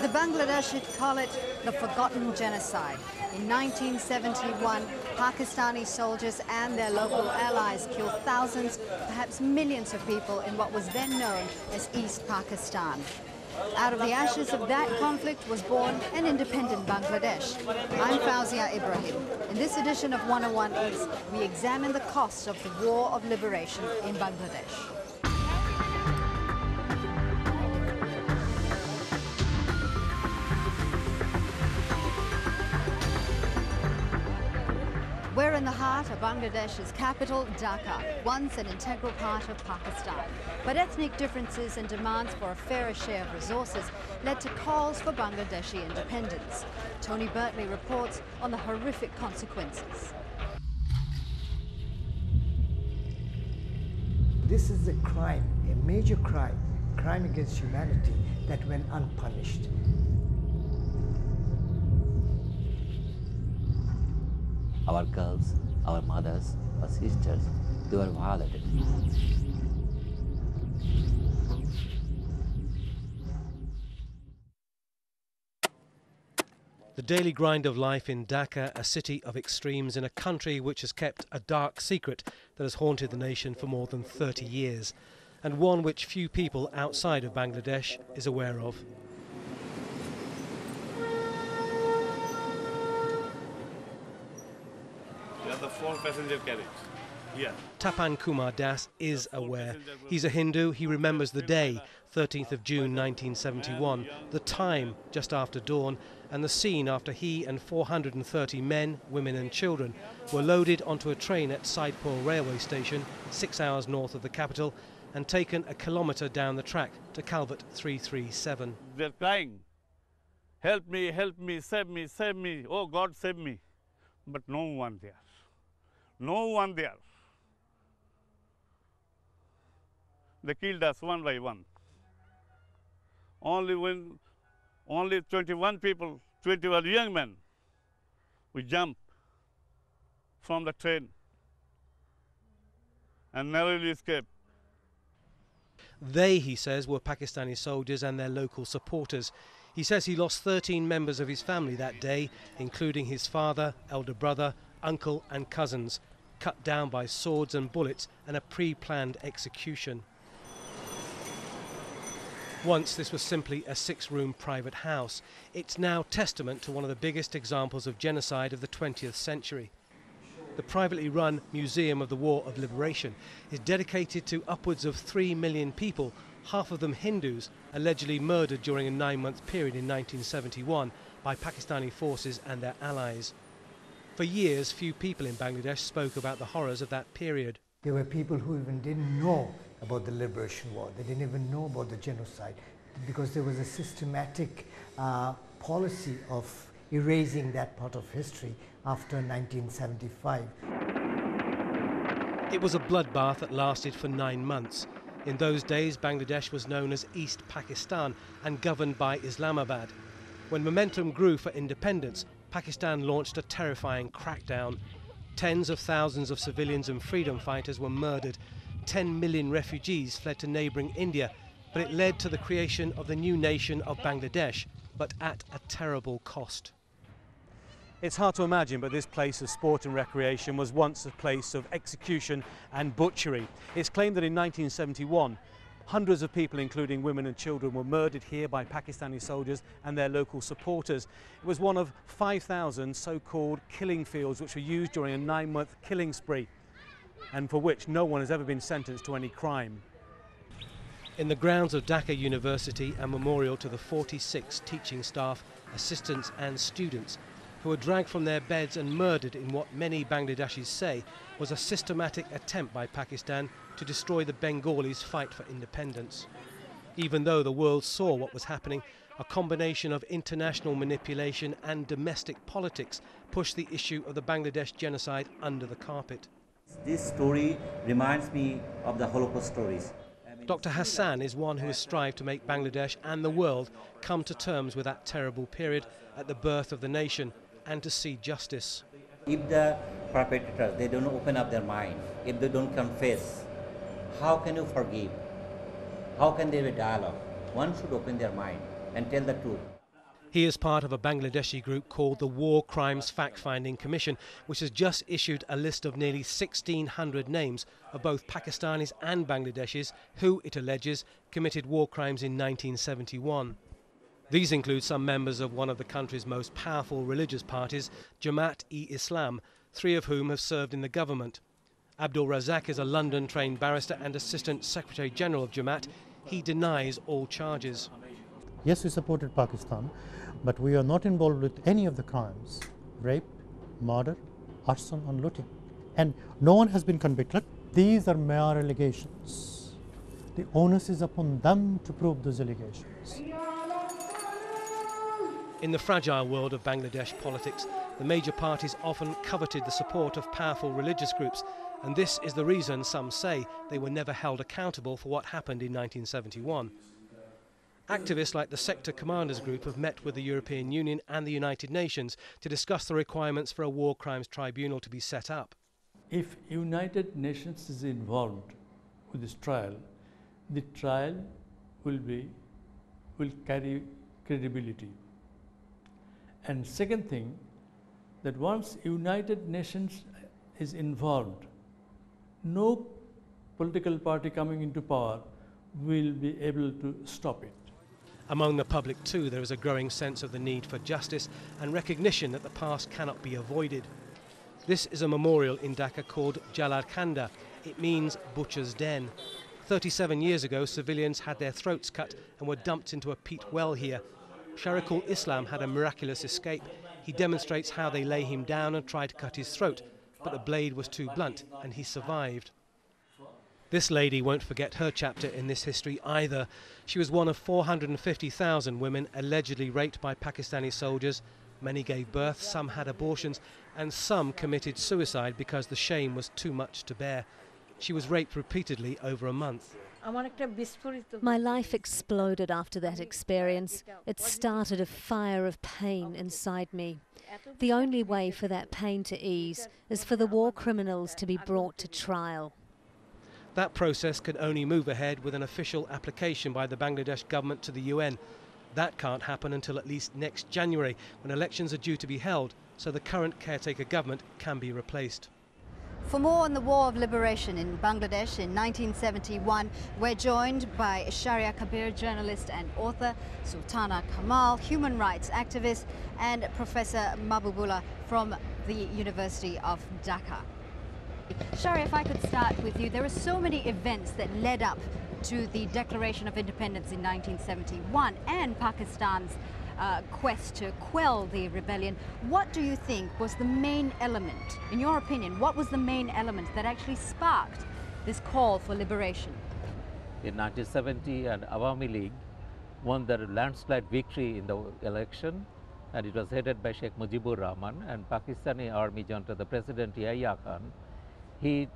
The Bangladeshis call it the forgotten genocide. In 1971, Pakistani soldiers and their local allies killed thousands, perhaps millions of people in what was then known as East Pakistan. Out of the ashes of that conflict was born an independent Bangladesh. I'm Fauzia Ibrahim. In this edition of 101 East, we examine the costs of the War of Liberation in Bangladesh. We're in the heart of Bangladesh's capital, Dhaka, once an integral part of Pakistan. But ethnic differences and demands for a fairer share of resources led to calls for Bangladeshi independence. Tony Bertley reports on the horrific consequences. This is a crime, a major crime against humanity that went unpunished. Our girls, our mothers, our sisters, they were violated. The daily grind of life in Dhaka, a city of extremes in a country which has kept a dark secret that has haunted the nation for more than 30 years, and one which few people outside of Bangladesh is aware of. The 4 passenger carriage. Yeah. Tapan Kumar Das is aware. He's a Hindu. He remembers the day, 13th of June 1971, the time just after dawn, and the scene after he and 430 men, women and children were loaded onto a train at Saidpur railway station, 6 hours north of the capital, and taken a kilometre down the track to Calvert 337. They're crying, help me, save me, save me, oh God save me. But no one there. No one there. They killed us one by one. Only 21 people, 21 young men, we jumped from the train and narrowly escaped. They, he says, were Pakistani soldiers and their local supporters. He says he lost 13 members of his family that day, including his father, elder brother, uncle and cousins, cut down by swords and bullets and a pre-planned execution. Once this was simply a 6-room private house. It's now testament to one of the biggest examples of genocide of the 20th century. The privately run Museum of the War of Liberation is dedicated to upwards of 3 million people, half of them Hindus, allegedly murdered during a 9-month period in 1971 by Pakistani forces and their allies. For years, few people in Bangladesh spoke about the horrors of that period. There were people who even didn't know about the Liberation War. They didn't even know about the genocide because there was a systematic policy of erasing that part of history after 1975. It was a bloodbath that lasted for 9 months. In those days, Bangladesh was known as East Pakistan and governed by Islamabad. When momentum grew for independence, Pakistan launched a terrifying crackdown. Tens of thousands of civilians and freedom fighters were murdered. 10 million refugees fled to neighbouring India, but it led to the creation of the new nation of Bangladesh, but at a terrible cost. It's hard to imagine, but this place of sport and recreation was once a place of execution and butchery. It's claimed that in 1971, hundreds of people, including women and children, were murdered here by Pakistani soldiers and their local supporters. It was one of 5,000 so-called killing fields which were used during a 9-month killing spree, and for which no one has ever been sentenced to any crime. In the grounds of Dhaka University, a memorial to the 46 teaching staff, assistants and students who were dragged from their beds and murdered in what many Bangladeshis say was a systematic attempt by Pakistan to destroy the Bengalis' fight for independence. Even though the world saw what was happening, a combination of international manipulation and domestic politics pushed the issue of the Bangladesh genocide under the carpet. This story reminds me of the Holocaust stories. Dr. Hassan is one who has strived to make Bangladesh and the world come to terms with that terrible period at the birth of the nation and to see justice. If the perpetrators, they don't open up their mind, if they don't confess, how can you forgive? How can there be dialogue? One should open their mind and tell the truth. He is part of a Bangladeshi group called the War Crimes Fact-Finding Commission, which has just issued a list of nearly 1,600 names of both Pakistanis and Bangladeshis who, it alleges, committed war crimes in 1971. These include some members of one of the country's most powerful religious parties, Jamaat-e-Islam, 3 of whom have served in the government. Abdul Razak is a London-trained barrister and Assistant Secretary-General of Jamaat. He denies all charges. Yes, we supported Pakistan, but we are not involved with any of the crimes: rape, murder, arson and looting. And no one has been convicted. These are mere allegations. The onus is upon them to prove those allegations. In the fragile world of Bangladesh politics, the major parties often coveted the support of powerful religious groups, and this is the reason some say they were never held accountable for what happened in 1971. Activists like the Sector Commanders Group have met with the European Union and the United Nations to discuss the requirements for a war crimes tribunal to be set up. If United Nations is involved with this trial, the trial will carry credibility. And second thing, that once United Nations is involved, no political party coming into power will be able to stop it. Among the public too, there is a growing sense of the need for justice and recognition that the past cannot be avoided. This is a memorial in Dhaka called Jalal Khanda. It means butcher's den. 37 years ago, civilians had their throats cut and were dumped into a peat well here. Sharikul Islam had a miraculous escape. He demonstrates how they lay him down and try to cut his throat, but the blade was too blunt and he survived. This lady won't forget her chapter in this history either. She was one of 450,000 women allegedly raped by Pakistani soldiers. Many gave birth, some had abortions, and some committed suicide because the shame was too much to bear. She was raped repeatedly over a month. My life exploded after that experience. It started a fire of pain inside me. The only way for that pain to ease is for the war criminals to be brought to trial. That process can only move ahead with an official application by the Bangladesh government to the UN. That can't happen until at least next January, when elections are due to be held, so the current caretaker government can be replaced. For more on the War of Liberation in Bangladesh in 1971, we're joined by Sharia Kabir journalist and author Sultana Kamal, human rights activist, and Professor Mahbubullah from the University of Dhaka. Sharia, if I could start with you, there are so many events that led up to the Declaration of Independence in 1971 and Pakistan's quest to quell the rebellion. What do you think was the main element, in your opinion, what was the main element that actually sparked this call for liberation? In 1970, an Awami League won the landslide victory in the election, and it was headed by Sheikh Mujibur Rahman, and Pakistani army junta, the President Yahya Khan, he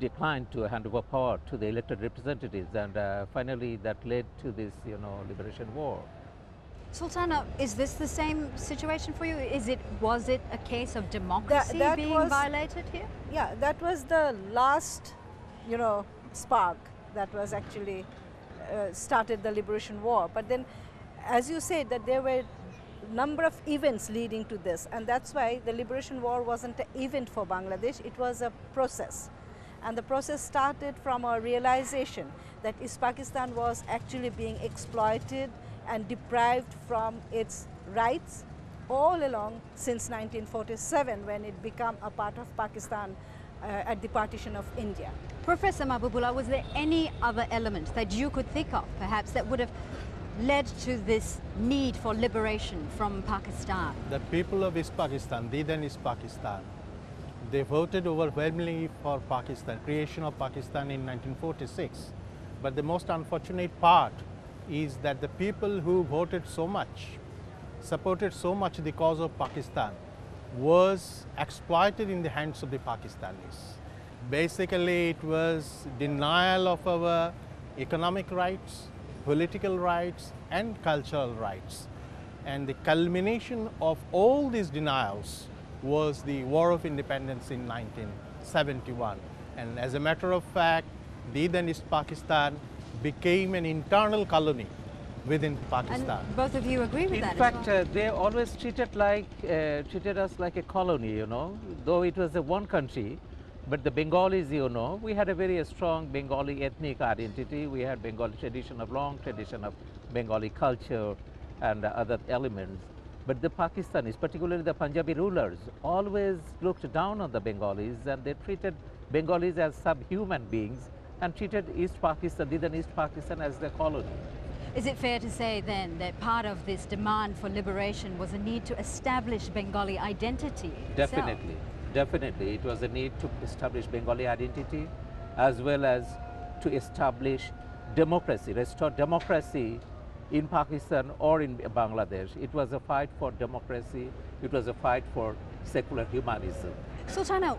declined to hand over power to the elected representatives, and finally that led to this, liberation war. Sultana, is this the same situation for you? Was it a case of democracy being violated here? Yeah, that was the last, spark that was actually started the liberation war. But then, as you said, that there were a number of events leading to this, and that's why the liberation war wasn't an event for Bangladesh, it was a process. And the process started from a realization that East Pakistan was actually being exploited and deprived from its rights all along since 1947, when it became a part of Pakistan at the partition of India. Professor Mahbubullah, was there any other element that you could think of, perhaps, that would have led to this need for liberation from Pakistan? The people of East Pakistan, the then East Pakistan, they voted overwhelmingly for Pakistan, creation of Pakistan in 1946. But the most unfortunate part is that the people who voted so much, supported so much the cause of Pakistan, was exploited in the hands of the Pakistanis. Basically, it was denial of our economic rights, political rights, and cultural rights. And the culmination of all these denials was the War of Independence in 1971. And as a matter of fact, the then East Pakistan became an internal colony within Pakistan. And both of you agree with that? In fact, they always treated us like a colony, you know, though it was a one country. But the Bengalis, you know, we had a very strong Bengali ethnic identity. We had Bengali tradition of long tradition of Bengali culture and other elements. But the Pakistanis, particularly the Punjabi rulers, always looked down on the Bengalis, and they treated Bengalis as subhuman beings and treated East Pakistan, Northern East Pakistan, as their colony. Is it fair to say then that part of this demand for liberation was a need to establish Bengali identity itself? Definitely. Definitely, it was a need to establish Bengali identity as well as to establish democracy, restore democracy in Pakistan or in Bangladesh. It was a fight for democracy, it was a fight for secular humanism. Sultana,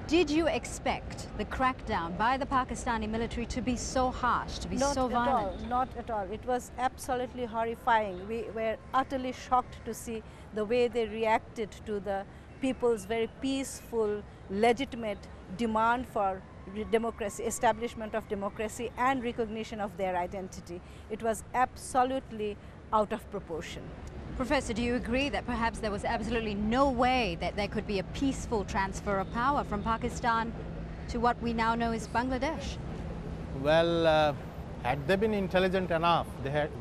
did you expect the crackdown by the Pakistani military to be so harsh, to be so violent? Not at all. It was absolutely horrifying. We were utterly shocked to see the way they reacted to the people's very peaceful, legitimate demand for democracy, establishment of democracy and recognition of their identity. It was absolutely out of proportion. Professor, do you agree that perhaps there was absolutely no way that there could be a peaceful transfer of power from Pakistan to what we now know as Bangladesh? Well, had they been intelligent enough,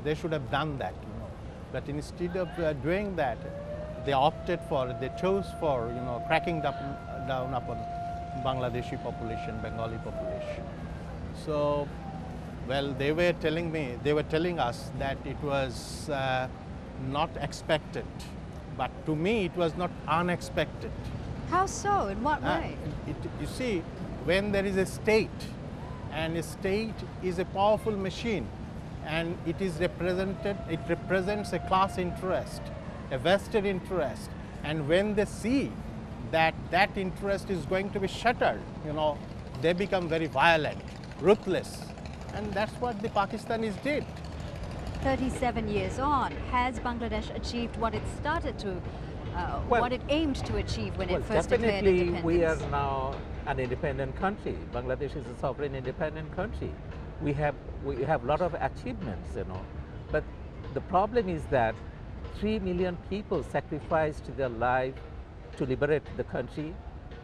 they should have done that, you know. But instead of doing that, they chose for, you know, cracking down upon Bangladeshi population, Bengali population. So, well, they were telling us that it was not expected, but to me it was not unexpected. How so? In what way? You see, when there is a state, and a state is a powerful machine, and it represents a class interest, a vested interest, and when they see that that interest is going to be shattered, you know, they become very violent, ruthless, and that's what the Pakistanis did. 37 years on, has Bangladesh achieved what it started to, what it aimed to achieve when it first declared independence? Definitely, we are now an independent country. Bangladesh is a sovereign, independent country. We have a lot of achievements, you know, but the problem is that 3 million people sacrificed their life to liberate the country.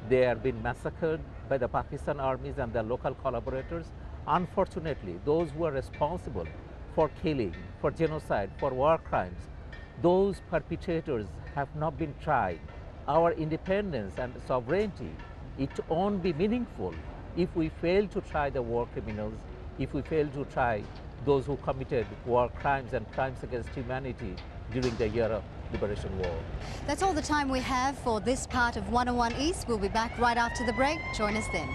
They are being massacred by the Pakistan armies and their local collaborators. Unfortunately, those who are responsible for killing, for genocide, for war crimes, those perpetrators have not been tried. Our independence and sovereignty, it won't be meaningful if we fail to try the war criminals, if we fail to try those who committed war crimes and crimes against humanity during the year of Liberation War. That's all the time we have for this part of 101 East. We'll be back right after the break. Join us then.